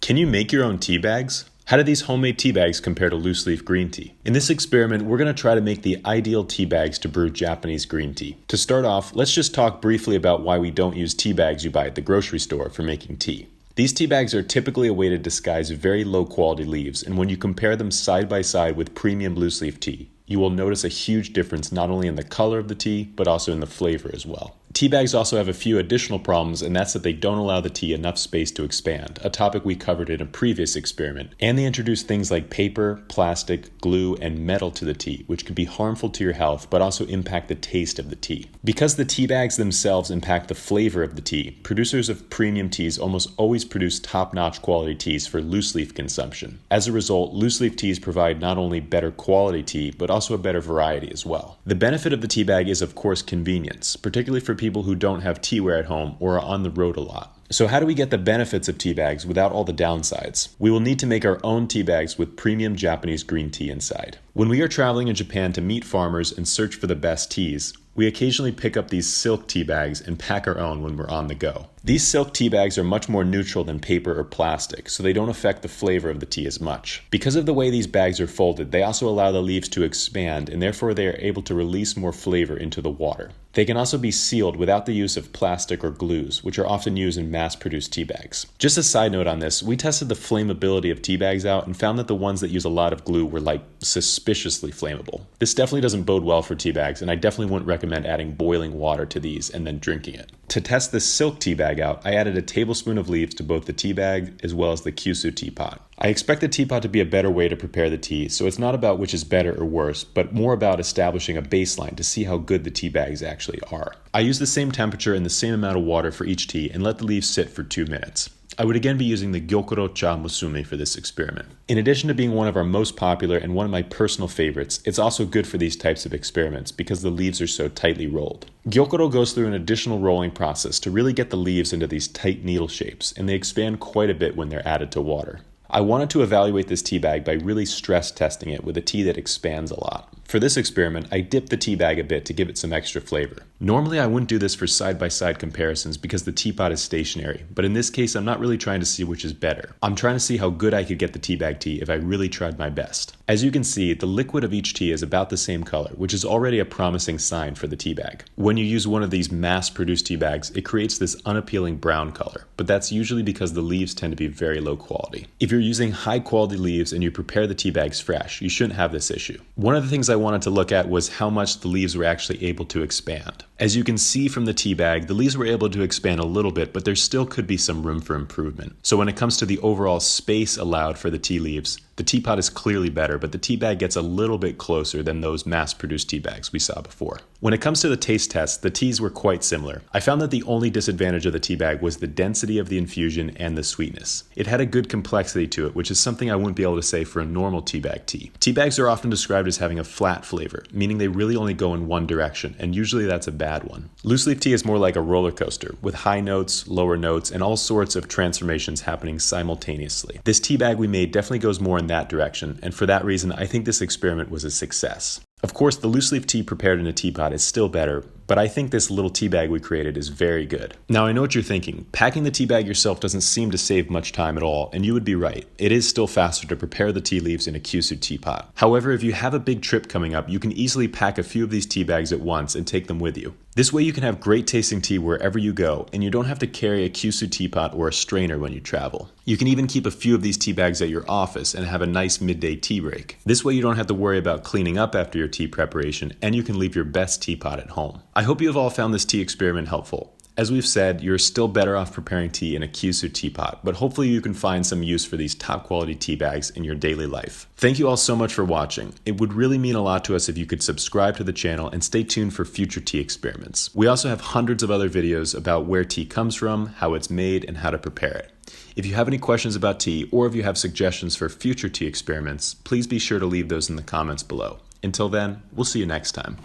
Can you make your own tea bags? How do these homemade tea bags compare to loose leaf green tea? In this experiment, we're going to try to make the ideal tea bags to brew Japanese green tea. To start off, let's just talk briefly about why we don't use tea bags you buy at the grocery store for making tea. These tea bags are typically a way to disguise very low quality leaves, and when you compare them side by side with premium loose leaf tea, you will notice a huge difference not only in the color of the tea, but also in the flavor as well. Tea bags also have a few additional problems, and that's that they don't allow the tea enough space to expand, a topic we covered in a previous experiment. And they introduce things like paper, plastic, glue, and metal to the tea, which can be harmful to your health, but also impact the taste of the tea. Because the tea bags themselves impact the flavor of the tea, producers of premium teas almost always produce top-notch quality teas for loose leaf consumption. As a result, loose leaf teas provide not only better quality tea, but also a better variety as well. The benefit of the tea bag is, of course, convenience, particularly for people who don't have teaware at home or are on the road a lot. So how do we get the benefits of tea bags without all the downsides? We will need to make our own tea bags with premium Japanese green tea inside. When we are traveling in Japan to meet farmers and search for the best teas, we occasionally pick up these silk tea bags and pack our own when we're on the go. These silk tea bags are much more neutral than paper or plastic, so they don't affect the flavor of the tea as much. Because of the way these bags are folded, they also allow the leaves to expand, and therefore they are able to release more flavor into the water. They can also be sealed without the use of plastic or glues, which are often used in mass-produced tea bags. Just a side note on this, we tested the flammability of tea bags out and found that the ones that use a lot of glue were suspiciously flammable. This definitely doesn't bode well for tea bags, and I definitely wouldn't recommend adding boiling water to these and then drinking it. To test this silk tea bag out, I added a tablespoon of leaves to both the tea bag as well as the Kyusu teapot. I expect the teapot to be a better way to prepare the tea, so it's not about which is better or worse, but more about establishing a baseline to see how good the tea bags actually are. I use the same temperature and the same amount of water for each tea and let the leaves sit for 2 minutes. I would again be using the Gyokuro Cha Musume for this experiment. In addition to being one of our most popular and one of my personal favorites, it's also good for these types of experiments because the leaves are so tightly rolled. Gyokuro goes through an additional rolling process to really get the leaves into these tight needle shapes, and they expand quite a bit when they're added to water. I wanted to evaluate this tea bag by really stress testing it with a tea that expands a lot. For this experiment, I dipped the tea bag a bit to give it some extra flavor. Normally I wouldn't do this for side-by-side comparisons because the teapot is stationary, but in this case I'm not really trying to see which is better. I'm trying to see how good I could get the tea bag tea if I really tried my best. As you can see, the liquid of each tea is about the same color, which is already a promising sign for the tea bag. When you use one of these mass-produced tea bags, it creates this unappealing brown color, but that's usually because the leaves tend to be very low quality. If you're using high-quality leaves and you prepare the tea bags fresh, you shouldn't have this issue. One of the things I wanted to look at was how much the leaves were actually able to expand. As you can see from the tea bag, the leaves were able to expand a little bit, but there still could be some room for improvement. So when it comes to the overall space allowed for the tea leaves, the teapot is clearly better, but the tea bag gets a little bit closer than those mass-produced tea bags we saw before. When it comes to the taste test, the teas were quite similar. I found that the only disadvantage of the tea bag was the density of the infusion and the sweetness. It had a good complexity to it, which is something I wouldn't be able to say for a normal tea bag tea. Tea bags are often described as having a flat flavor, meaning they really only go in one direction, and usually that's a bad one. Loose leaf tea is more like a roller coaster, with high notes, lower notes, and all sorts of transformations happening simultaneously. This tea bag we made definitely goes more in that direction, and for that reason, I think this experiment was a success. Of course, the loose leaf tea prepared in a teapot is still better, but I think this little tea bag we created is very good. Now I know what you're thinking. Packing the tea bag yourself doesn't seem to save much time at all, and you would be right. It is still faster to prepare the tea leaves in a Kyusu teapot. However, if you have a big trip coming up, you can easily pack a few of these tea bags at once and take them with you. This way you can have great tasting tea wherever you go, and you don't have to carry a Kyusu teapot or a strainer when you travel. You can even keep a few of these tea bags at your office and have a nice midday tea break. This way you don't have to worry about cleaning up after your tea preparation, and you can leave your best teapot at home. I hope you have all found this tea experiment helpful. As we've said, you're still better off preparing tea in a Kyusu teapot, but hopefully you can find some use for these top quality tea bags in your daily life. Thank you all so much for watching. It would really mean a lot to us if you could subscribe to the channel and stay tuned for future tea experiments. We also have hundreds of other videos about where tea comes from, how it's made, and how to prepare it. If you have any questions about tea, or if you have suggestions for future tea experiments, please be sure to leave those in the comments below. Until then, we'll see you next time.